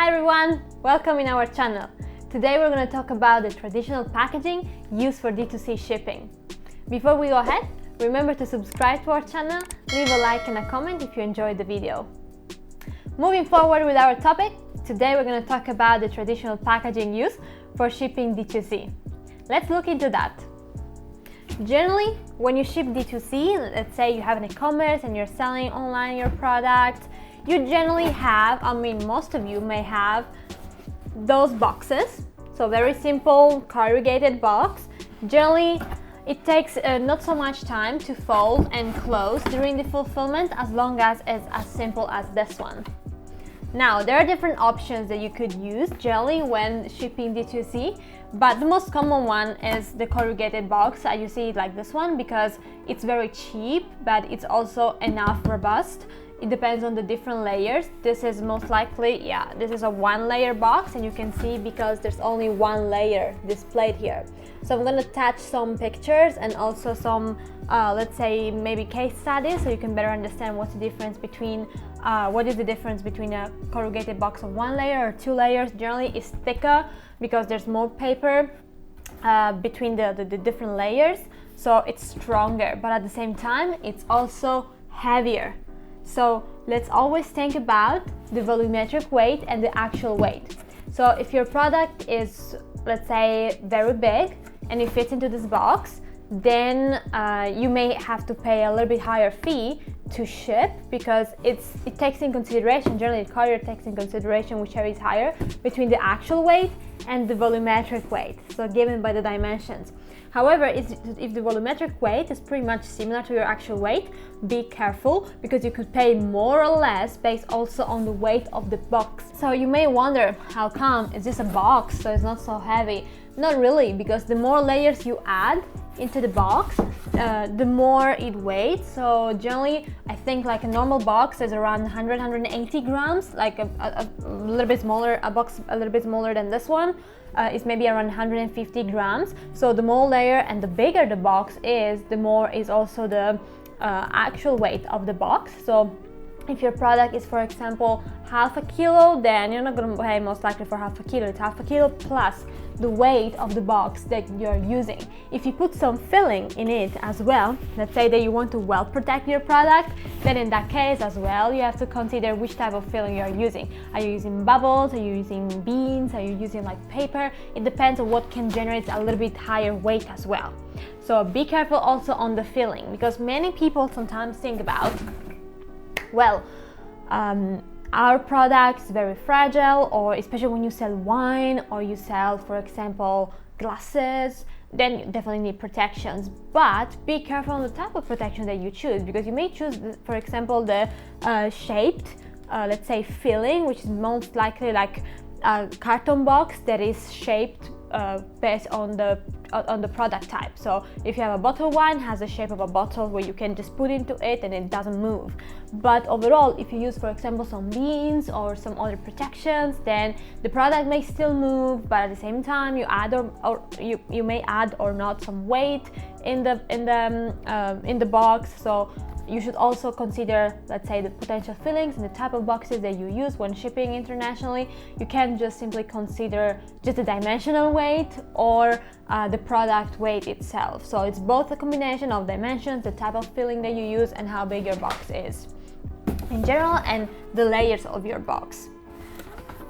Hi everyone, welcome in our channel. Today we're going to talk about the traditional packaging used for D2C shipping. Before we go ahead, remember to subscribe to our channel, leave a like and a comment if you enjoyed the video. Moving forward with our topic, today we're going to talk about the traditional packaging used for shipping D2C. Let's look into that. Generally, when you ship D2C, let's say you have an e-commerce and you're selling online your product, you generally have, most of you may have those boxes. So very simple corrugated box. Generally, it takes not so much time to fold and close during the fulfillment as long as it's as simple as this one. Now, there are different options that you could use generally when shipping D2C, but the most common one is the corrugated box. You see it like this one because it's very cheap, but it's also enough robust. It depends on the different layers. This is most likely, this is a one layer box, and you can see because there's only one layer displayed here. So I'm going to attach some pictures and also some, let's say maybe case studies so you can better understand what's the difference between, what is the difference between a corrugated box of one layer or two layers. Generally it's thicker because there's more paper between the different layers, so it's stronger, but at the same time it's also heavier. So let's always think about the volumetric weight and the actual weight. So if your product is, let's say, very big and it fits into this box, then you may have to pay a little bit higher fee to ship because it takes in consideration, generally the courier takes in consideration whichever is higher between the actual weight and the volumetric weight, so given by the dimensions. However, if the volumetric weight is pretty much similar to your actual weight, be careful because you could pay more or less based also on the weight of the box. So you may wonder, how come? Is this a box, so it's not so heavy? Not really, because the more layers you add into the box, the more it weighs. So generally, I think like a normal box is around 100-180 grams, like a little bit smaller, a box a little bit smaller than this one is maybe around 150 grams. So the more layer and the bigger the box is, the more is also the actual weight of the box. So if your product is, for example, half a kilo, then you're not going to pay most likely for half a kilo. It's half a kilo plus the weight of the box that you're using. If you put some filling in it as well, let's say that you want to well protect your product, then in that case as well, you have to consider which type of filling you're using. Are you using bubbles? Are you using beans? Are you using like paper? It depends on what can generate a little bit higher weight as well. So be careful also on the filling, because many people sometimes think about, well, our product is very fragile, or especially when you sell wine or you sell, for example, glasses, then you definitely need protections. But be careful on the type of protection that you choose, because you may choose, for example, the shaped, let's say, filling, which is most likely like a carton box that is shaped based on the product type. So if you have a bottle wine, it has the shape of a bottle where you can just put into it and it doesn't move. But overall, if you use, for example, some beans or some other protections, then the product may still move, but at the same time you add or you may add or not some weight in the box. So you should also consider, let's say, the potential fillings and the type of boxes that you use when shipping internationally. You can't just simply consider just the dimensional weight or the product weight itself. So it's both a combination of dimensions, the type of filling that you use, and how big your box is in general, and the layers of your box.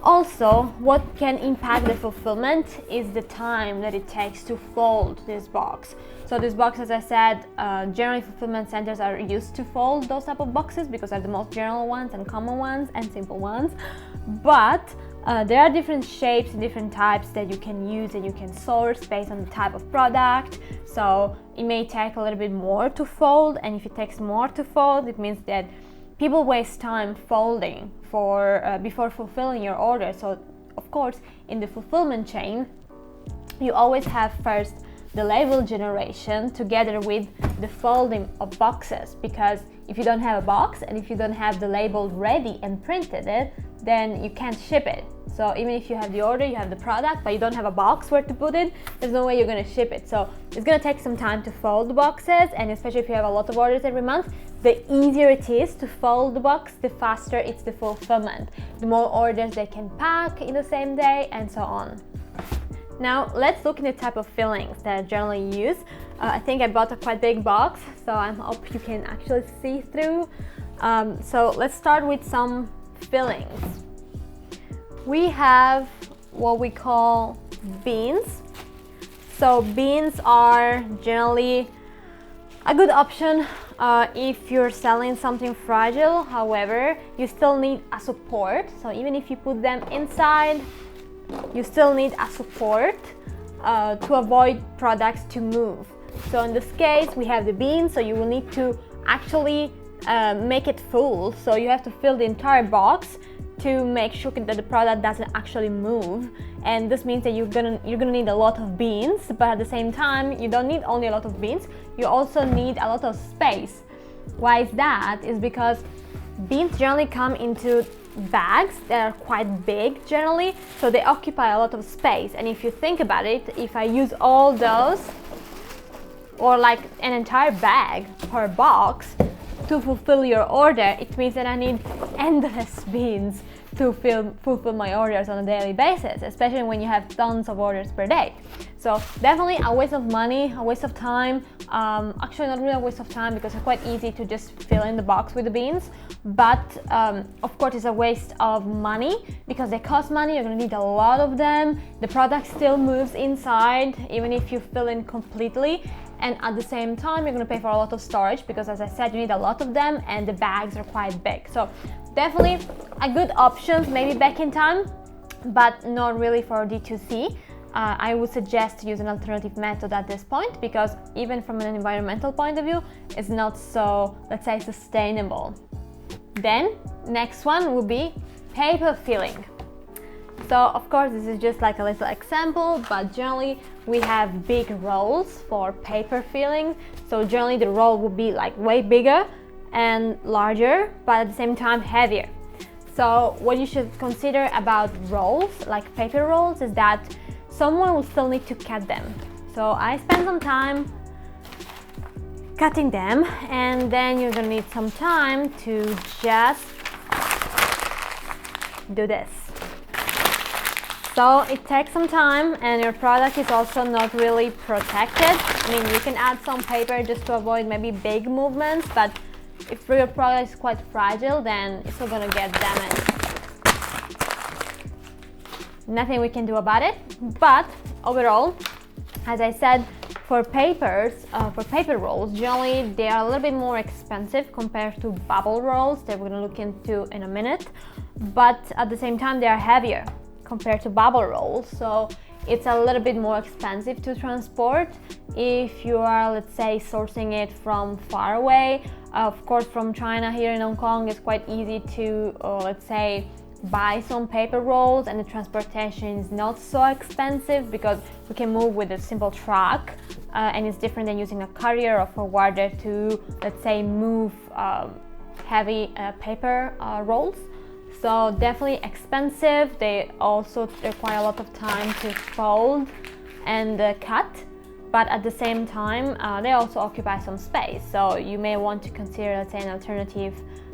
Also, what can impact the fulfillment is the time that it takes to fold this box. So this box, as I said, generally fulfillment centers are used to fold those type of boxes because they're the most general ones and common ones and simple ones. But there are different shapes and different types that you can use and you can source based on the type of product. So it may take a little bit more to fold, and if it takes more to fold, it means that people waste time folding before fulfilling your order. So of course, in the fulfillment chain, you always have first the label generation together with the folding of boxes, because if you don't have a box and if you don't have the label ready and printed it, then you can't ship it. So even if you have the order, you have the product, but you don't have a box where to put it, there's no way you're gonna ship it. So it's gonna take some time to fold the boxes, and especially if you have a lot of orders every month, the easier it is to fold the box, the faster it's the fulfillment. The more orders they can pack in the same day, and so on. Now let's look at the type of fillings that I generally use. I think I bought a quite big box, so I hope you can actually see through. So let's start with some fillings. We have what we call beans. So beans are generally a good option if you're selling something fragile. However, you still need a support. So even if you put them inside, you still need a support to avoid products to move. So in this case, we have the beans, so you will need to actually make it full. So you have to fill the entire box to make sure that the product doesn't actually move. And this means that you're gonna need a lot of beans, but at the same time, you don't need only a lot of beans, you also need a lot of space. Why is that? Is because beans generally come into bags that are quite big generally, so they occupy a lot of space. And if you think about it, if I use all those, or like an entire bag per box to fulfill your order, it means that I need endless beans to fulfill my orders on a daily basis, especially when you have tons of orders per day. So definitely a waste of money, a waste of time. Actually not really a waste of time, because it's quite easy to just fill in the box with the beans, but of course it's a waste of money because they cost money. You're gonna need a lot of them. The product still moves inside even if you fill in completely, and at the same time you're gonna pay for a lot of storage because, as I said, you need a lot of them and the bags are quite big. So definitely a good option maybe back in time, but not really for D2C. I would suggest to use an alternative method at this point, because even from an environmental point of view, it's not so, let's say, sustainable. Then next one would be paper filling. So of course this is just like a little example, but generally we have big rolls for paper filling. So generally the roll would be like way bigger and larger, but at the same time heavier. So what you should consider about rolls, like paper rolls, is that someone will still need to cut them. So I spent some time cutting them, and then you're gonna need some time to just do this. So it takes some time, and your product is also not really protected. I mean, you can add some paper just to avoid maybe big movements, but if your product is quite fragile, then it's still gonna get damaged. Nothing we can do about it, but overall, as I said, for paper rolls, generally they are a little bit more expensive compared to bubble rolls that we're gonna look into in a minute, but at the same time they are heavier compared to bubble rolls, so it's a little bit more expensive to transport if you are, let's say, sourcing it from far away. Of course, from China here in Hong Kong, it's quite easy to, let's say, buy some paper rolls, and the transportation is not so expensive because we can move with a simple truck, and it's different than using a courier or forwarder to, let's say, move heavy paper rolls. So definitely expensive. They also require a lot of time to fold and cut, but at the same time they also occupy some space, so you may want to consider, let's say, an alternative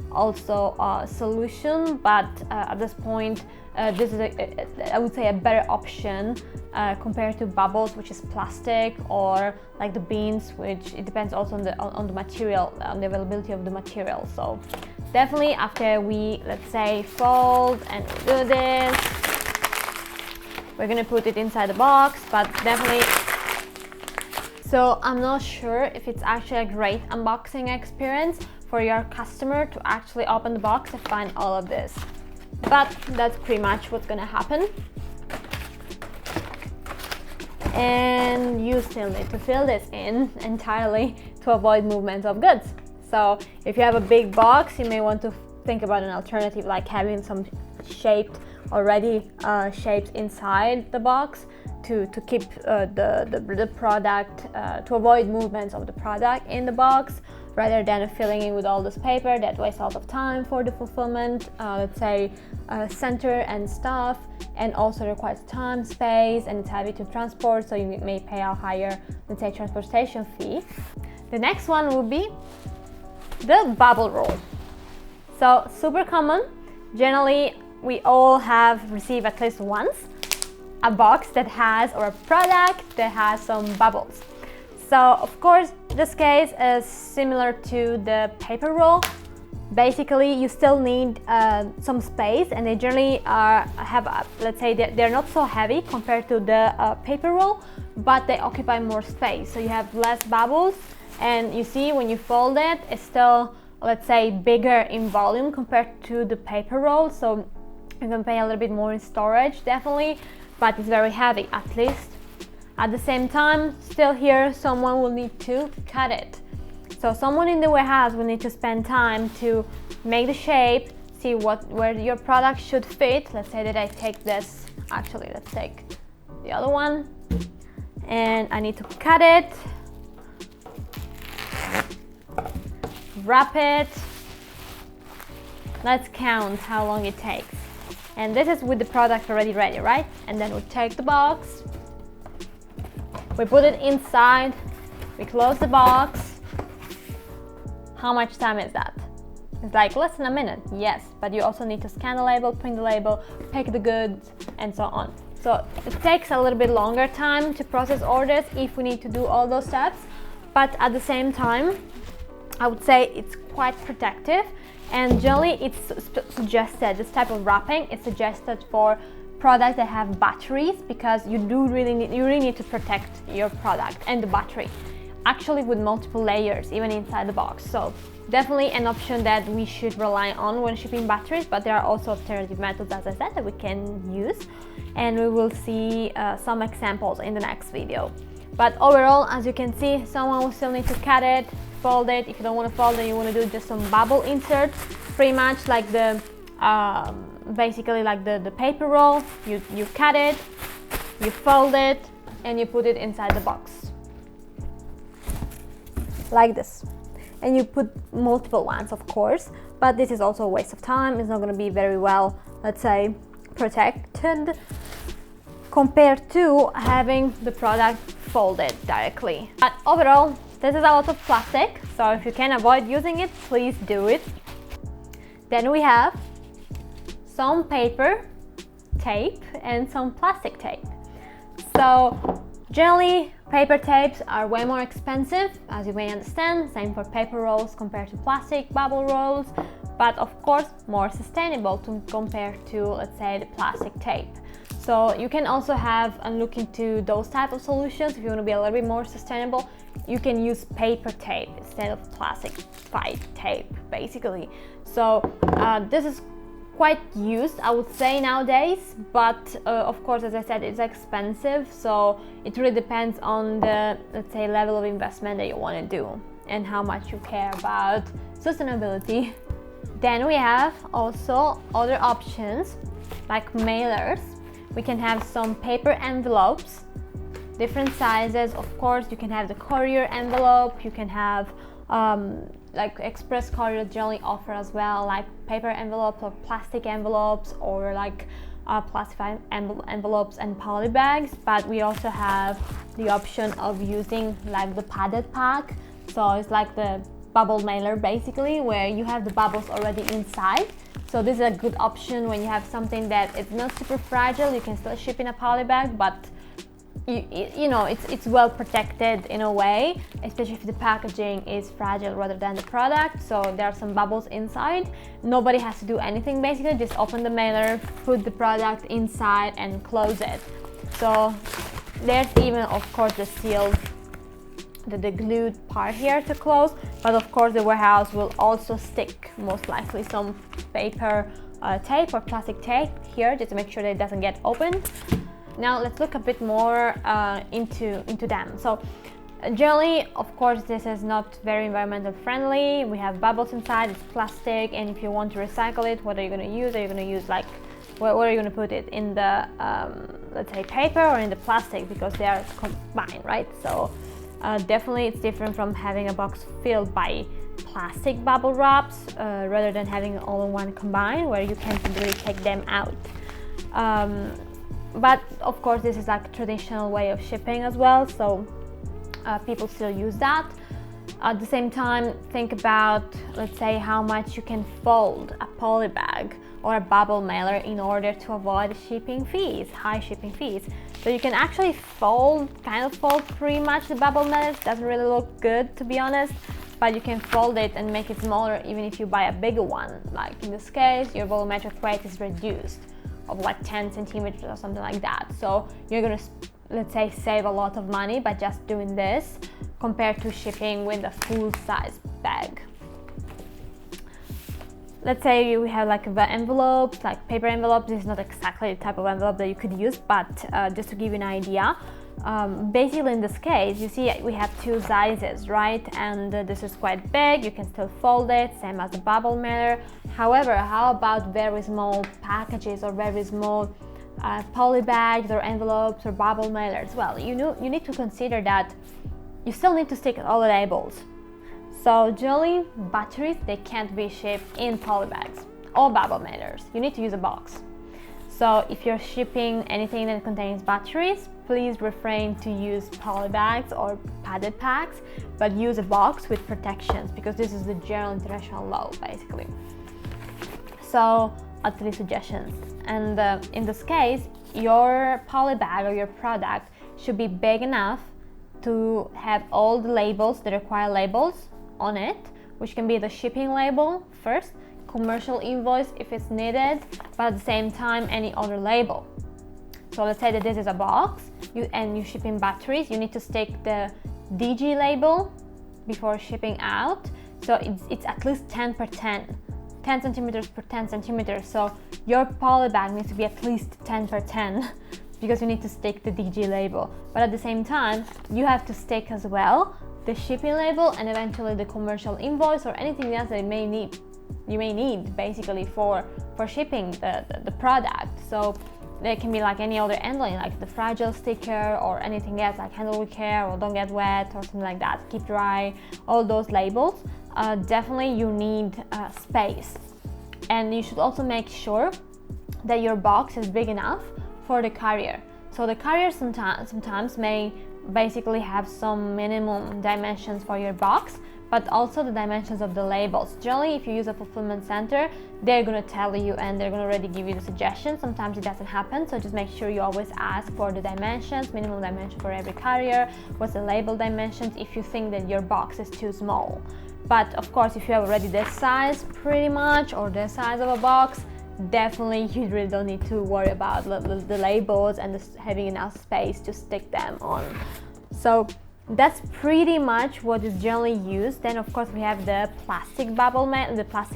also solution, but at this point this is I would say a better option compared to bubbles, which is plastic, or like the beans, which it depends also on the material, on the availability of the material. So definitely after we, let's say, fold and do this, we're gonna put it inside the box, but definitely. So I'm not sure if it's actually a great unboxing experience for your customer to actually open the box and find all of this, but that's pretty much what's gonna happen. And you still need to fill this in entirely to avoid movement of goods. So if you have a big box, you may want to think about an alternative, like having some shaped shapes inside the box to keep the product, to avoid movements of the product in the box, rather than filling in with all this paper that wastes a lot of time for the fulfillment, let's say center and stuff, and also requires time, space, and it's heavy to transport, so you may pay a higher, let's say, transportation fee. The next one will be the bubble roll. So super common. Generally, we all have received at least once a box that has, or a product that has some bubbles. So of course, this case is similar to the paper roll. Basically, you still need some space, and they generally let's say they're not so heavy compared to the paper roll, but they occupy more space. So you have less bubbles, and you see when you fold it, it's still, let's say, bigger in volume compared to the paper roll. So you can pay a little bit more in storage, definitely, but it's very heavy, at least. At the same time, still here, someone will need to cut it. So someone in the warehouse will need to spend time to make the shape, see where your product should fit. Let's say that I take this, actually let's take the other one, and I need to cut it, wrap it. Let's count how long it takes. And this is with the product already ready, right? And then we take the box, we put it inside, we close the box. How much time is that? It's like less than a minute, yes, but you also need to scan the label, print the label, pick the goods, and so on. So it takes a little bit longer time to process orders if we need to do all those steps, but at the same time, I would say it's quite protective, and generally it's suggested, this type of wrapping is suggested for products that have batteries, because you really need to protect your product and the battery, actually with multiple layers even inside the box. So definitely an option that we should rely on when shipping batteries, but there are also alternative methods, as I said, that we can use, and we will see some examples in the next video. But overall, as you can see, someone will still need to cut it, fold it. If you don't want to fold it, you want to do just some bubble inserts, pretty much like the basically like the paper roll. You cut it, you fold it, and you put it inside the box like this. And you put multiple ones, of course, but this is also a waste of time. It's not going to be very well, let's say, protected compared to having the product folded directly. But overall, this is a lot of plastic, so if you can avoid using it, please do it. Then we have some paper tape and some plastic tape. So generally, paper tapes are way more expensive, as you may understand, same for paper rolls compared to plastic bubble rolls, but of course more sustainable compared to, let's say, the plastic tape. So you can also have and look into those type of solutions. If you want to be a little bit more sustainable, you can use paper tape instead of plastic tape, basically. So this is quite used, I would say, nowadays, but of course, as I said, it's expensive, so it really depends on the, let's say, level of investment that you want to do and how much you care about sustainability. Then we have also other options like mailers. We can have some paper envelopes, different sizes. Of course, you can have the courier envelope, you can have like express courier generally offer as well, like paper envelopes or plastic envelopes, or like plastified envelopes and poly bags. But we also have the option of using like the padded pack. So it's like the bubble mailer, basically, where you have the bubbles already inside. So this is a good option when you have something that is not super fragile. You can still ship in a poly bag, but you know, it's well protected in a way, especially if the packaging is fragile rather than the product. So there are some bubbles inside. Nobody has to do anything, basically, just open the mailer, put the product inside and close it. So there's even, of course, the sealed, the glued part here to close, but of course the warehouse will also stick most likely some paper tape or plastic tape here just to make sure that it doesn't get opened. Now let's look a bit more into them. So generally, of course, this is not very environmental friendly. We have bubbles inside, it's plastic, and if you want to recycle it, what are you going to use? Are you going to use like where are you going to put it? In the let's say paper or in the plastic, because they are combined, right? So definitely it's different from having a box filled by plastic bubble wraps rather than having all in one combined where you can't really take them out. But of course this is like a traditional way of shipping as well, so people still use that. At the same time, think about, let's say, how much you can fold a poly bag or a bubble mailer in order to avoid shipping fees, high shipping fees. So you can actually fold pretty much the bubble mailer. It doesn't really look good, to be honest, but you can fold it and make it smaller even if you buy a bigger one. Like in this case, your volumetric weight is reduced of like 10 centimeters or something like that. So you're gonna, let's say, save a lot of money by just doing this compared to shipping with a full size bag. Let's say we have like the envelopes, like paper envelopes. This is not exactly the type of envelope that you could use, but just to give you an idea, basically in this case, you see we have two sizes, right? And this is quite big, you can still fold it, same as the bubble mailer. However, how about very small packages or very small poly bags or envelopes or bubble mailers? Well, you need to consider that you still need to stick all the labels. So generally, batteries, they can't be shipped in poly bags or bubble mailers. You need to use a box. So if you're shipping anything that contains batteries, please refrain to use poly bags or padded packs, but use a box with protections, because this is the general international law, basically. So, are 3 suggestions. And in this case, your poly bag or your product should be big enough to have all the labels, the required labels on it, which can be the shipping label first, commercial invoice if it's needed, but at the same time any other label. So let's say that this is a box and you ship in batteries, you need to stick the DG label before shipping out. So it's at least 10 per 10 centimeters per 10 centimeters. So your poly bag needs to be at least 10 per 10 because you need to stick the DG label. But at the same time, you have to stick as well the shipping label and eventually the commercial invoice or anything else that you may need basically for shipping the product. So there can be like any other handling, like the fragile sticker or anything else, like handle with care or don't get wet or something like that, keep dry, all those labels. Definitely you need space, and you should also make sure that your box is big enough for the carrier. So the carrier sometimes may basically have some minimum dimensions for your box, but also the dimensions of the labels. Generally, if you use a fulfillment center, they're going to tell you and they're going to already give you the suggestions. Sometimes it doesn't happen, so just make sure you always ask for the dimensions, minimum dimension for every carrier, what's the label dimensions if you think that your box is too small. But of course, if you have already this size pretty much, or this size of a box, definitely you really don't need to worry about the labels and having enough space to stick them on. So that's pretty much what is generally used. Then of course we have the plastic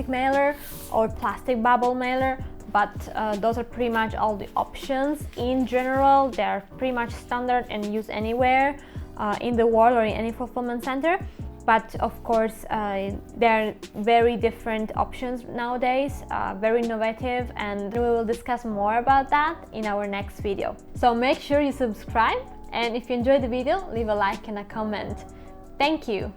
mailer or plastic bubble mailer, but those are pretty much all the options. In general, they're pretty much standard and used anywhere in the world or in any fulfillment center. But of course, there are very different options nowadays, very innovative, and we will discuss more about that in our next video. So make sure you subscribe, and if you enjoyed the video, leave a like and a comment. Thank you!